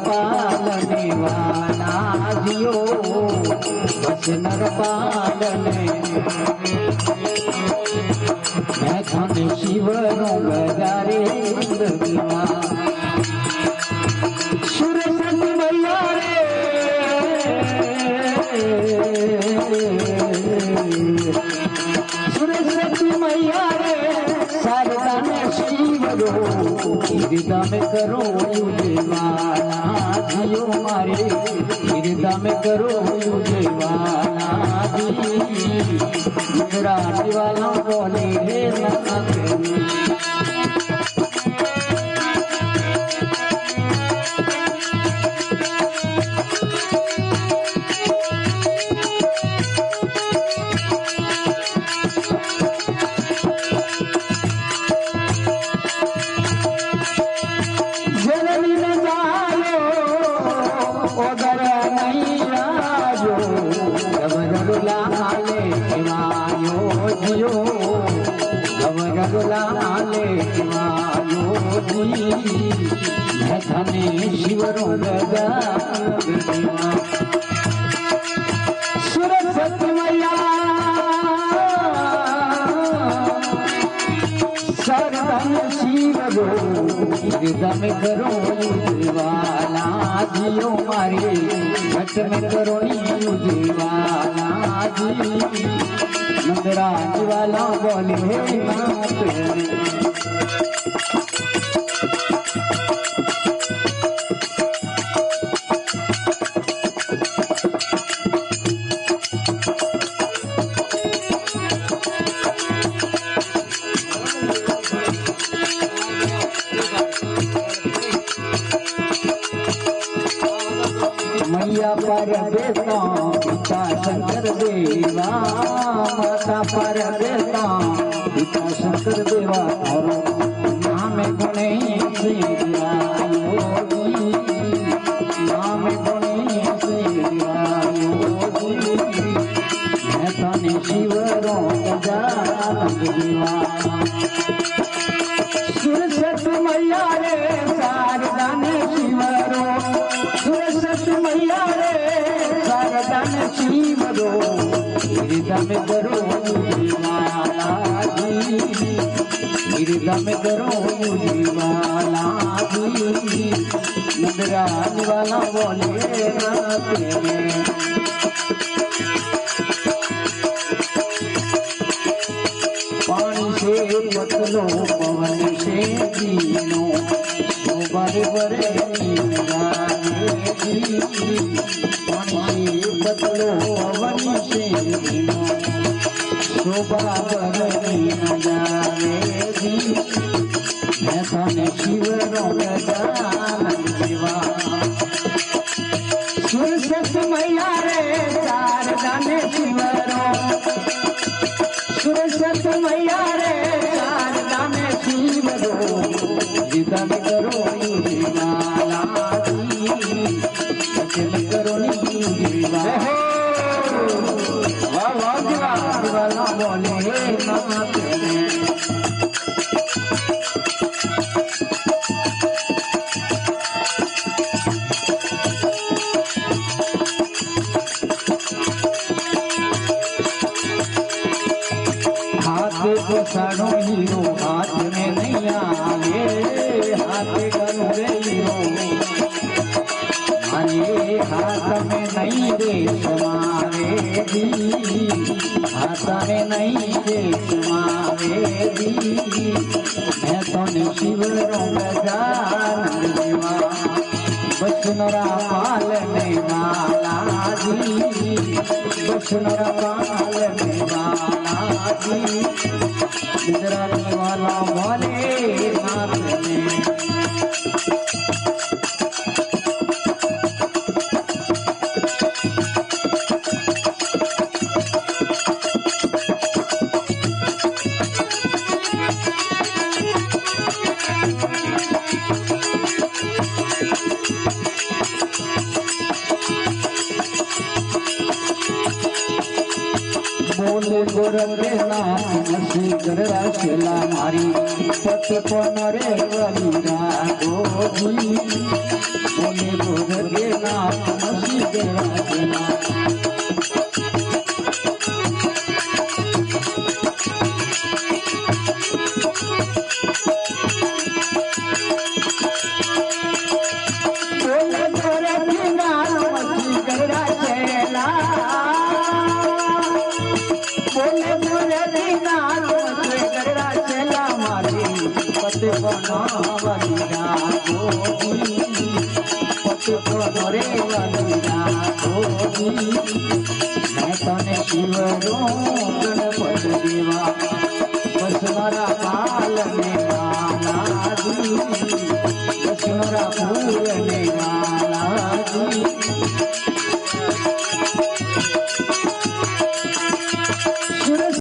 पालने वाला जियो बस नर पालने मैं थाने शिवरों गजारे जिंदगीमा सुरसती मैया रे सुरसती मैया रे शारदा ने शिवरो हृदय में करो युजवाना जियो मारे हृदय में करो युजवाना जी रानी वाला बोले रे शिवरों गजा सुरसती मैया सरदन शिवरो हृदय में करो युजवाला जियो मारे घट में करो युजवाला जी नंदराज वाला बोले नाथ मैया पर देता पिता शंकर देवा माता पर देता पिता शंकर देवा और नाम गुणे से योगी नाम गुणे से योगी मैं तने शिवरों गजानन दीवाना सुरसती मैया रे शारदा ने शिवरो सुरसती मैया रे शारदा ने शिवरो हृदय में करो युजवाला जी हृदय में करो युजवाला जी नंदराज वाला बोले पानी से पतलो पवन से दीनो बड़े बड़े पानी बदलो पवन से दीनो शोभा बरनी न जावे दी मैं थाने शिवरों गजानन दीवाना सुरसती मैया रे शारदा ने शिवरो सुरसती मैया रे शारदा ने शिवरो हृदय में करो युजवाला जी करो युजवाला वाह वाह वाला बोले नाथ को साड़ो हीरो हाथ में नहीं आवे हाथ करो रे हीरो अरे हाथ में नहीं रे समावे दी हाथ में नहीं रे समावे दी मैं तो शिवरों गजानन दीवाना बसनरा पालने वाला जी बसनरा पालने वाला जी गुजराती वाला वाले नाथ ने बोले गोरखनाथ नसीकर राशेला मारी पटपन रे वलीरा गोजी बोले गोरखनाथ नसीकर राशेला शिवरो गणपत देवा बस मारा